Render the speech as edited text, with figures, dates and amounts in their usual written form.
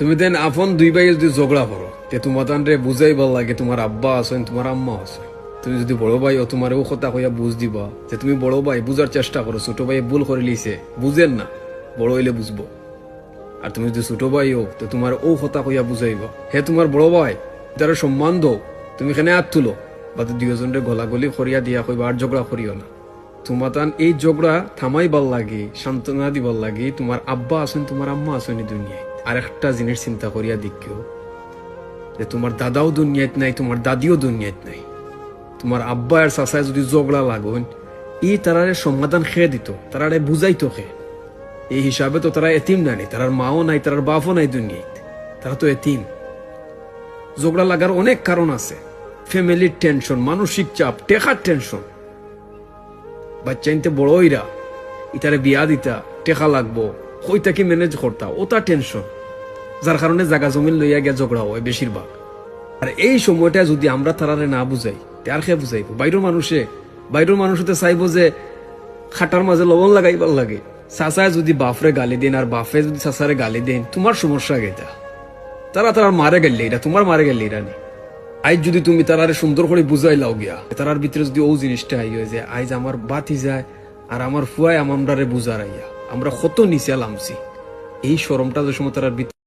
তুমি দেন আপন দুই ভাই যদি ঝগড়া করো তে তোমার রে বুঝাই ভাল লাগে তোমার আব্বা আছেন তোমার আম্মা আছে। তুমি যদি বড় ভাই ও তোমার ও কথা কইয়া বুঝ দিবা যে তুমি বড় ভাই বুঝার চেষ্টা করো, ছোট ভাই ভুল করে লিছে বুঝেন না, বড় হইলে বুঝবো। আর তুমি যদি ছোট ভাই হো তো তোমার ও কথা কইয়া বুঝাইবা হে তোমার বড় ভাই, তার সম্মান দো, তুমি এখানে হাত তুলো বা দুইজনের গলাগলি করিয়া দিয়া কইবা আর ঝগড়া করিও না। তোমার এই ঝগড়া থামাই ভাল লাগে, সান্ত্বনা দিবার লাগে তোমার আব্বা আছেন তোমার আম্মা আছেন এই দুনিয়ায়। আর একটা জিনিস চিন্তা করিয়া দেখো যে তোমার দাদাও দুনিয়াত নাই, তোমার দাদিও দুনিয়াত নাই। তোমার আব্বা আর চাচায় যদি ঝগড়া লাগন ই তারারে সমাধান খেয়ে দিত, তারারে বুঝাইতো খে। এই হিসাবে তো তারা এতিম নানি, তারার মাও নাই, তারার বাপও নাই দুনিয়াত, তারা তো এতিম। ঝগড়া লাগার অনেক কারণ আছে, ফ্যামিলির টেনশন, মানসিক চাপ, টেকার টেনশন। বাচ্চা ইনতে বড় হইরা ইতারে বিয়া দিতা, টেকা লাগবো, কইতা কি ম্যানেজ করতা, ওটা টেনশন, যার কারণে জায়গা জমিন লইয়া গিয়া ঝগড়া হয় বেশিরভাগ। আর এই সময়টা যদি আমরা তারারে না বুঝাই তার খেয়ে বুঝাইব। বাইরের মানুষে চাইবো যে খাটার মাঝে লবণ লাগাইবার লাগে। চাচায় যদি বাপরে গালি দেন আর বাপে যদি চাচারে গালি দেন, তোমার সমস্যা গেটা, তারার মারে গেলে এটা তোমার মারে গেলে এটা নেই। আইজ যদি তুমি তারারে সুন্দর করে বুঝাই লাও গিয়া, তারার ভিতরে যদি ও জিনিসটা আই হয়ে যায় আইজ আমার বাতি যায় আর আমার ফুয়াই আমারে বুঝার আইয়া আমরা কত নিচে লামছি, এই শরমটা যে সময় তারার ভিতরে